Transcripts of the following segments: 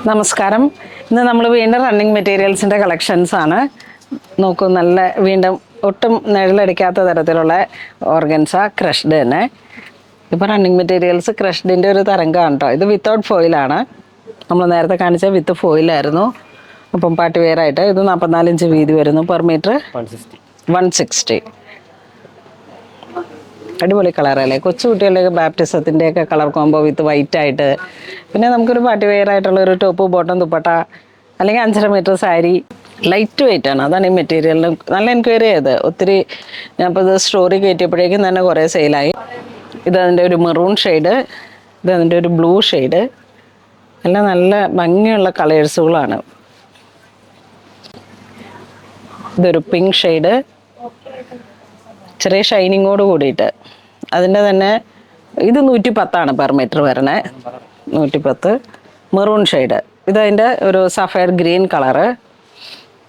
നമസ്കാരം. ഇന്ന് നമ്മൾ വീണ്ടും റണ്ണിങ് മെറ്റീരിയൽസിൻ്റെ കളക്ഷൻസാണ്. നോക്കൂ, നല്ല വീണ്ടും ഒട്ടും നിഴലടിക്കാത്ത തരത്തിലുള്ള ഓർഗൻസ ക്രഷ്ഡ് തന്നെ. ഇപ്പോൾ റണ്ണിങ് മെറ്റീരിയൽസ് ക്രഷ്ഡിൻ്റെ ഒരു തരംഗമാണ് കേട്ടോ. ഇത് വിത്തൗട്ട് ഫോയിലാണ്. നമ്മൾ നേരത്തെ കാണിച്ച വിത്ത് ഫോയിലായിരുന്നു. അപ്പം പാർട്ടി വെയർ ആയിട്ട് ഇത് 44 ഇഞ്ച് വീതി വരുന്നു. Per metre 160. അടിപൊളി കളറല്ലേ, കൊച്ചുകുട്ടികളുടെയൊക്കെ ബാപ്റ്റിസത്തിൻ്റെയൊക്കെ കളർ കോമ്പോ വിത്ത് വൈറ്റ് ആയിട്ട്. പിന്നെ നമുക്കൊരു പാർട്ടി വെയർ ആയിട്ടുള്ള ഒരു ടോപ്പ് ബോട്ടം ദുപ്പട്ട അല്ലെങ്കിൽ 5.5 മീറ്റർ സാരി. ലൈറ്റ് വെയിറ്റ് ആണ്, അതാണ് ഈ മെറ്റീരിയലിന് നല്ല എൻക്വയറി ചെയ്ത്. ഒത്തിരി ഞാനിപ്പോൾ ഇത് സ്റ്റോറി കയറ്റിയപ്പോഴേക്കും തന്നെ കുറേ സെയിലായി. ഇതതിൻ്റെ ഒരു മെറൂൺ ഷെയ്ഡ്, ഇതതിൻ്റെ ഒരു ബ്ലൂ ഷെയ്ഡ്, എല്ലാം നല്ല ഭംഗിയുള്ള കളേഴ്സുകളാണ്. ഇതൊരു പിങ്ക് ഷെയ്ഡ്, ചെറിയ ഷൈനിങ്ങോട് കൂടിയിട്ട്. അതിൻ്റെ തന്നെ ഇത് 110 പെർ മീറ്റർ വരണേ. 110. മെറൂൺ ഷെയ്ഡ്, ഇതതിൻ്റെ ഒരു സഫയർ ഗ്രീൻ കളറ്.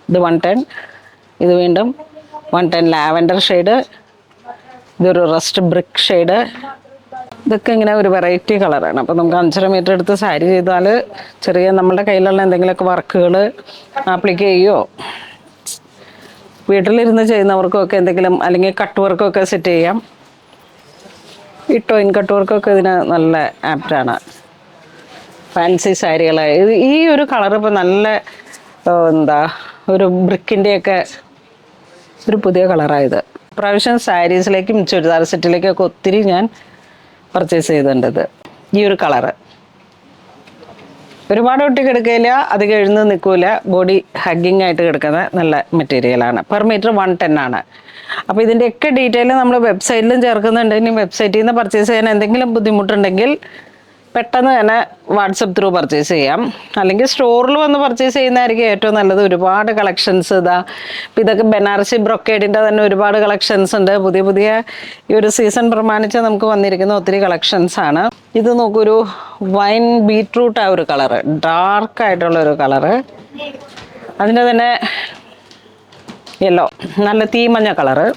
ഇത് 110. ഇത് വീണ്ടും 110 ലാവൻഡർ ഷെയ്ഡ്. ഇതൊരു റസ്റ്റ് ബ്രിക്ക് ഷെയ്ഡ്. ഇതൊക്കെ ഇങ്ങനെ ഒരു വെറൈറ്റി കളറാണ്. അപ്പോൾ നമുക്ക് 5.5 മീറ്റർ എടുത്ത് സാരി ചെയ്താൽ ചെറിയ നമ്മുടെ കയ്യിലുള്ള എന്തെങ്കിലുമൊക്കെ വർക്കുകൾ ആപ്ലിക്ക് ചെയ്യുമോ, വീട്ടിലിരുന്ന് ചെയ്യുന്നവർക്കൊക്കെ എന്തെങ്കിലും, അല്ലെങ്കിൽ കട്ട് വർക്കൊക്കെ സെറ്റ് ചെയ്യാം. ഈ ടോയിൻ കട്ട് വർക്കൊക്കെ ഇതിന് നല്ല ആപ്റ്റാണ്. ഫാൻസി സാരികൾ, ഈ ഒരു കളർ ഇപ്പോൾ നല്ല എന്താ ഒരു ബ്രിക്കിൻ്റെയൊക്കെ ഒരു പുതിയ കളറായത്. പ്രാവശ്യം സാരീസിലേക്കും ചുരിദാർ സെറ്റിലേക്കൊക്കെ ഒത്തിരി ഞാൻ പർച്ചേസ് ചെയ്തിട്ടുണ്ട്. ഈ ഒരു കളറ് ഒരുപാട് ഒട്ടി കിടക്കില്ല, അധികം എഴുന്ന് നിൽക്കില്ല, ബോഡി ഹഗ്ഗിങ് ആയിട്ട് കിടക്കുന്ന നല്ല മെറ്റീരിയലാണ്. പെർ മീറ്റർ 110 ആണ്. അപ്പോൾ ഇതിൻ്റെയൊക്കെ ഡീറ്റെയിൽ നമ്മൾ വെബ്സൈറ്റിലും ചേർക്കുന്നുണ്ട്. ഇനി വെബ്സൈറ്റിൽ നിന്ന് പർച്ചേസ് ചെയ്യാൻ എന്തെങ്കിലും ബുദ്ധിമുട്ടുണ്ടെങ്കിൽ പെട്ടെന്ന് തന്നെ വാട്സപ്പ് ത്രൂ പർച്ചേസ് ചെയ്യാം, അല്ലെങ്കിൽ സ്റ്റോറിൽ വന്ന് പർച്ചേസ് ചെയ്യുന്നതായിരിക്കും ഏറ്റവും നല്ലത്. ഒരുപാട് കളക്ഷൻസ് ഇതാ. ഇപ്പം ഇതൊക്കെ ബനാറസി ബ്രൊക്കേഡിൻ്റെ തന്നെ ഒരുപാട് കളക്ഷൻസ് ഉണ്ട്. പുതിയ പുതിയ ഈ ഒരു സീസൺ പ്രമാണിച്ച് നമുക്ക് വന്നിരിക്കുന്ന ഒത്തിരി കളക്ഷൻസാണ്. ഇത് നോക്കൂ, ഒരു വൈൻ ബീറ്റ്റൂട്ട് ആ ഒരു കളറ്, ഡാർക്കായിട്ടുള്ളൊരു കളറ്. അതിൻ്റെ തന്നെ യെല്ലോ, നല്ല തീമഞ്ഞ കളറ്.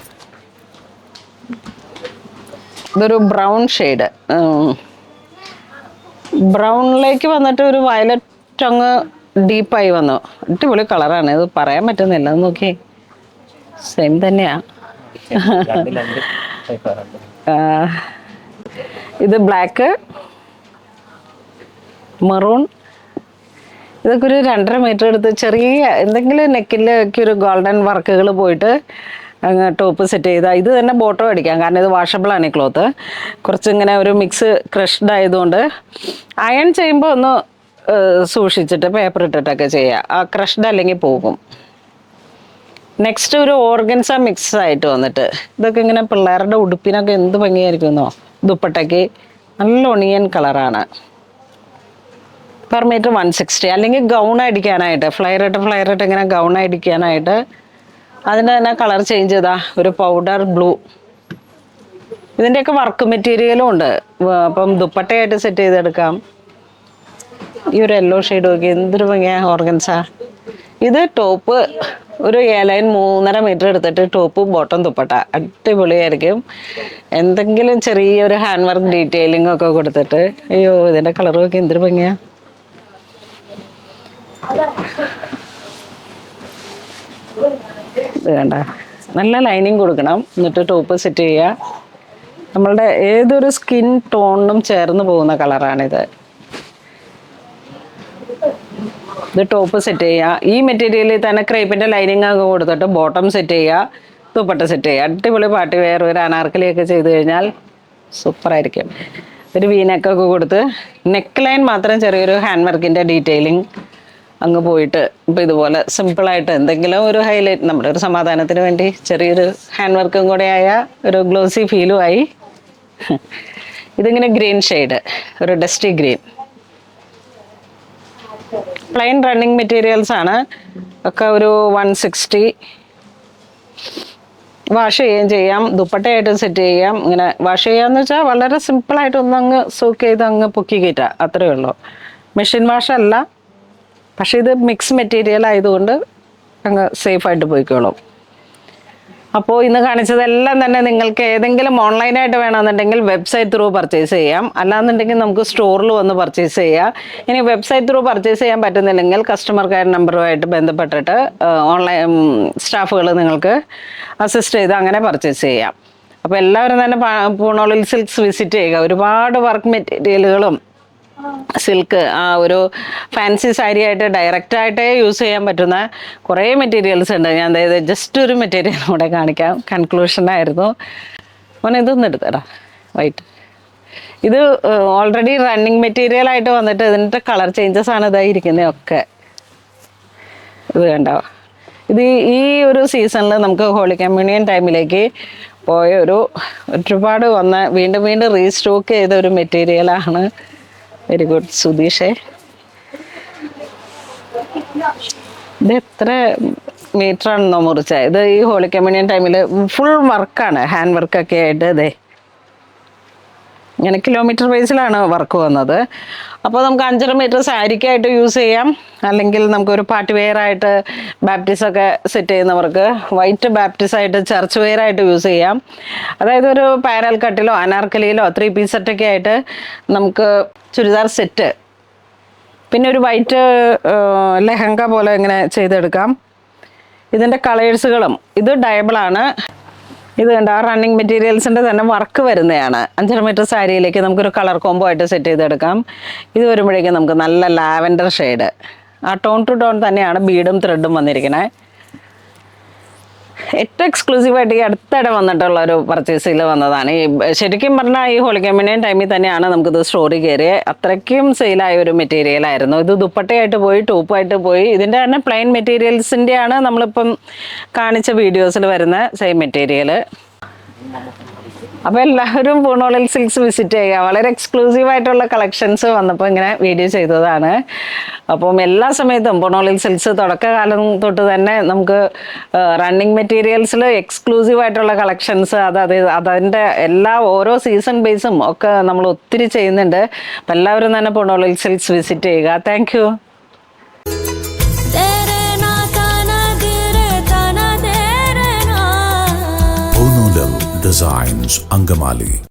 ഇതൊരു ബ്രൗൺ ഷെയ്ഡ്, ബ്രൗണിലേക്ക് വന്നിട്ട് ഒരു വയലറ്റ് അങ്ങ് ഡീപ്പായി വന്നു. അടിപൊളി കളറാണ്, ഇത് പറയാൻ പറ്റുന്നില്ല. അത് നോക്കി, സെയിം തന്നെയാ. ഇത് ബ്ലാക്ക്, മെറൂൺ. ഇതൊക്കെ ഒരു 2.5 മീറ്റർ എടുത്ത് ചെറിയ എന്തെങ്കിലും നെക്കിലൊക്കെ ഒരു ഗോൾഡൻ വർക്കുകൾ പോയിട്ട് അങ്ങ് ടോപ്പ് സെറ്റ് ചെയ്താൽ ഇത് തന്നെ ബോട്ടം അടിക്കാം. കാരണം ഇത് വാഷബിളാണ് ഈ ക്ലോത്ത്. കുറച്ചിങ്ങനെ ഒരു മിക്സ് ക്രഷ്ഡ് ആയതുകൊണ്ട് അയൺ ചെയ്യുമ്പോൾ ഒന്ന് സൂക്ഷിച്ചിട്ട് പേപ്പർ ഇട്ടിട്ടൊക്കെ ചെയ്യുക. ആ ക്രഷ്ഡ് അല്ലെങ്കിൽ പോകും. നെക്സ്റ്റ് ഒരു ഓർഗൻസ മിക്സ് ആയിട്ട് വന്നിട്ട് ഇതൊക്കെ ഇങ്ങനെ പിള്ളേരുടെ ഉടുപ്പിനൊക്കെ എന്ത് ഭംഗിയായിരിക്കുന്നോ. ദുപ്പട്ടയ്ക്ക് നല്ല ഒണിയൻ കളറാണ്. Per metre 160. അല്ലെങ്കിൽ ഗൗൺ അടിക്കാനായിട്ട് ഫ്ലയറിട്ട് ഇങ്ങനെ ഗൗൺ അടിക്കാനായിട്ട് അതിൻ്റെ തന്നെ കളർ ചേഞ്ച് ചെയ്താൽ ഒരു പൗഡർ ബ്ലൂ. ഇതിൻ്റെയൊക്കെ വർക്ക് മെറ്റീരിയലും ഉണ്ട്. അപ്പം ദുപ്പട്ടയായിട്ട് സെറ്റ് ചെയ്തെടുക്കാം. ഈ ഒരു യെല്ലോ ഷെയ്ഡ് നോക്കി, എന്തൊരു ഭംഗിയാണ് ഓർഗൻസ. ഇത് ടോപ്പ് ഒരു ലൈൻ 3.5 മീറ്റർ എടുത്തിട്ട് ടോപ്പ് ബോട്ടം ദുപ്പട്ട അടിപൊളിയായിരിക്കും. എന്തെങ്കിലും ചെറിയൊരു ഹാൻഡ് വർക്ക് ഡീറ്റെയിലിംഗ് ഒക്കെ കൊടുത്തിട്ട്, അയ്യോ ഇതിൻ്റെ കളർ നോക്കി എന്തൊരു ഭംഗിയാണ്. ഇത് വേണ്ട, നല്ല ലൈനിങ് കൊടുക്കണം. എന്നിട്ട് ടോപ്പ് സെറ്റ് ചെയ്യുക. നമ്മളുടെ ഏതൊരു സ്കിൻ ടോണിനും ചേർന്ന് പോകുന്ന കളറാണിത്. ഇത് ടോപ്പ് സെറ്റ് ചെയ്യുക. ഈ മെറ്റീരിയലിൽ തന്നെ ക്രേപ്പിൻ്റെ ലൈനിങ് ഒക്കെ കൊടുത്തിട്ട് ബോട്ടം സെറ്റ് ചെയ്യുക, ദുപ്പട്ട സെറ്റ് ചെയ്യുക. അടിപൊളി പാർട്ടി വെയർ ഒരു അനാർക്കലിയൊക്കെ ചെയ്ത് കഴിഞ്ഞാൽ സൂപ്പറായിരിക്കും. ഒരു വീനെക്കൊക്കെ കൊടുത്ത് നെക്ക് ലൈൻ മാത്രം ചെറിയൊരു ഹാൻഡ് വർക്കിൻ്റെ ഡീറ്റെയിലിംഗ് അങ്ങ് പോയിട്ട് ഇപ്പോൾ ഇതുപോലെ സിമ്പിളായിട്ട് എന്തെങ്കിലും ഒരു ഹൈലൈറ്റ്, നമ്മുടെ ഒരു സമാധാനത്തിന് വേണ്ടി ചെറിയൊരു ഹാൻഡ് വർക്കും കൂടെ ആയ ഒരു ഗ്ലോസി ഫീലും ആയി. ഇതിങ്ങനെ ഗ്രീൻ ഷെയ്ഡ്, ഒരു dusty green. Plain running materials ആണ് ഒക്കെ. ഒരു 160. വാഷ് ചെയ്യുകയും ചെയ്യാം, ദുപ്പട്ടയായിട്ട് സെറ്റ് ചെയ്യാം. ഇങ്ങനെ വാഷ് ചെയ്യാന്ന് വെച്ചാൽ വളരെ സിമ്പിളായിട്ട് ഒന്നങ്ങ് സോക്ക് ചെയ്ത് അങ്ങ് പൊക്കി കയറ്റാം, അത്രയേ ഉള്ളൂ. മെഷീൻ വാഷല്ല, പക്ഷേ ഇത് മിക്സ് മെറ്റീരിയൽ ആയതുകൊണ്ട് അങ്ങ് സേഫായിട്ട് പോയിക്കോളും. അപ്പോൾ ഇന്ന് കാണിച്ചതെല്ലാം തന്നെ നിങ്ങൾക്ക് ഏതെങ്കിലും ഓൺലൈനായിട്ട് വേണമെന്നുണ്ടെങ്കിൽ വെബ്സൈറ്റ് ത്രൂ പർച്ചേസ് ചെയ്യാം, അല്ലാന്നുണ്ടെങ്കിൽ നമുക്ക് സ്റ്റോറിൽ വന്ന് പർച്ചേസ് ചെയ്യാം. ഇനി വെബ്സൈറ്റ് ത്രൂ പർച്ചേസ് ചെയ്യാൻ പറ്റുന്നില്ലെങ്കിൽ കസ്റ്റമർ കെയർ നമ്പറുമായിട്ട് ബന്ധപ്പെട്ടിട്ട് ഓൺലൈൻ സ്റ്റാഫുകൾ നിങ്ങൾക്ക് അസിസ്റ്റ് ചെയ്ത് അങ്ങനെ പർച്ചേസ് ചെയ്യാം. അപ്പോൾ എല്ലാവരും തന്നെ പൂണോളിൽ സിൽക്സ് വിസിറ്റ് ചെയ്യുക. ഒരുപാട് വർക്ക് മെറ്റീരിയലുകളും സിൽക്ക് ആ ഒരു ഫാൻസി സാരി ആയിട്ട് ഡയറക്റ്റായിട്ടേ യൂസ് ചെയ്യാൻ പറ്റുന്ന കുറേ മെറ്റീരിയൽസ് ഉണ്ട്. ഞാൻ അതായത് ജസ്റ്റ് ഒരു മെറ്റീരിയൽ കൂടെ കാണിക്കാം, കൺക്ലൂഷനായിരുന്നു. മോനെ ഇതൊന്നും എടുത്തടാ വൈറ്റ്. ഇത് ഓൾറെഡി റണ്ണിങ് മെറ്റീരിയൽ ആയിട്ട് വന്നിട്ട് ഇതിൻ്റെ കളർ ചേഞ്ചസ് ആണ് ഇതായിരിക്കുന്നതൊക്കെ. ഇത് കണ്ടോ, ഇത് ഈ ഒരു സീസണിൽ നമുക്ക് ഹോളി കമ്മ്യൂണിയൻ ടൈമിലേക്ക് പോയ ഒരുപാട് വീണ്ടും വീണ്ടും റീസ്റ്റോക്ക് ചെയ്ത ഒരു മെറ്റീരിയലാണ്. വെരി ഗുഡ് സുധീഷേ. ഇത് എത്ര മീറ്ററാണെന്നോ മുറിച്ച ഇത് ഈ ഹോളി കമ്മ്യൂണിയൻ ടൈമിൽ ഫുൾ വർക്കാണ്, ഹാൻഡ് വർക്കൊക്കെ ആയിട്ട്. ഇതേ ഇങ്ങനെ കിലോമീറ്റർ ബേസിലാണ് വർക്ക് വന്നത്. അപ്പോൾ നമുക്ക് 5.5 മീറ്റർ സാരിക്കായിട്ട് യൂസ് ചെയ്യാം, അല്ലെങ്കിൽ നമുക്കൊരു പാർട്ടി വെയർ ആയിട്ട് ബാപ്റ്റിസൊക്കെ സെറ്റ് ചെയ്യുന്നവർക്ക് വൈറ്റ് ബാപ്റ്റിസ് ആയിട്ട് ചർച്ച് വെയർ ആയിട്ട് യൂസ് ചെയ്യാം. അതായത് ഒരു പാനൽ കട്ടിലോ അനാർക്കലിയിലോ 3 പീസ് സെറ്റൊക്കെ ആയിട്ട് നമുക്ക് ചുരിദാർ സെറ്റ്, പിന്നെ ഒരു വൈറ്റ് ലെഹങ്ക പോലെ ഇങ്ങനെ ചെയ്തെടുക്കാം. ഇതിൻ്റെ കളേഴ്സുകളും ഇത് ഡയബിളാണ്. ഇത് കണ്ട ആ റണ്ണിങ് മെറ്റീരിയൽസിൻ്റെ തന്നെ വർക്ക് വരുന്നതാണ്. 5.5 മീറ്റർ സാരിയിലേക്ക് നമുക്കൊരു കളർ കോംബോ ആയിട്ട് സെറ്റ് ചെയ്തെടുക്കാം. ഇത് വരുമ്പോഴേക്കും നമുക്ക് നല്ല ലാവൻഡർ ഷെയ്ഡ്, ആ ടോൺ ടു ടോൺ തന്നെയാണ് ബീഡും ത്രെഡും വന്നിരിക്കുന്നത്. ഏറ്റവും എക്സ്ക്ലൂസീവായിട്ട് ഈ അടുത്തിടെ വന്നിട്ടുള്ള ഒരു പർച്ചേസിൽ വന്നതാണ്. ഈ ശരിക്കും പറഞ്ഞാൽ ഈ ഹോളി കമ്മ്യൂണിയൻ ടൈമിൽ തന്നെയാണ് നമുക്കിത് സ്റ്റോറി കയറിയത്. അത്രയ്ക്കും സെയിലായ ഒരു മെറ്റീരിയൽ ആയിരുന്നു. ഇത് ദുപ്പട്ടയായിട്ട് പോയി, ടോപ്പായിട്ട് പോയി. ഇതിൻ്റെ തന്നെ പ്ലെയിൻ മെറ്റീരിയൽസിൻ്റെയാണ് നമ്മളിപ്പം കാണിച്ച വീഡിയോസിൽ വരുന്ന സെയിം മെറ്റീരിയൽ. അപ്പോൾ എല്ലാവരും പൂണോളിൽ സിൽക്സ് വിസിറ്റ് ചെയ്യുക. വളരെ എക്സ്ക്ലൂസീവായിട്ടുള്ള കളക്ഷൻസ് വന്നപ്പോൾ ഇങ്ങനെ വീഡിയോ ചെയ്തതാണ്. അപ്പം എല്ലാ സമയത്തും പൂണോളിൽ സിൽക്സ് തുടക്കകാലം തൊട്ട് തന്നെ നമുക്ക് റണ്ണിങ് മെറ്റീരിയൽസിൽ എക്സ്ക്ലൂസീവായിട്ടുള്ള കളക്ഷൻസ് അതിൻ്റെ ഓരോ സീസൺ ബേസും ഒക്കെ നമ്മൾ ഒത്തിരി ചെയ്യുന്നുണ്ട്. അപ്പം എല്ലാവരും തന്നെ പൂണോളിൽ സിൽക്സ് വിസിറ്റ് ചെയ്യുക. Thank you. Designs Angamali.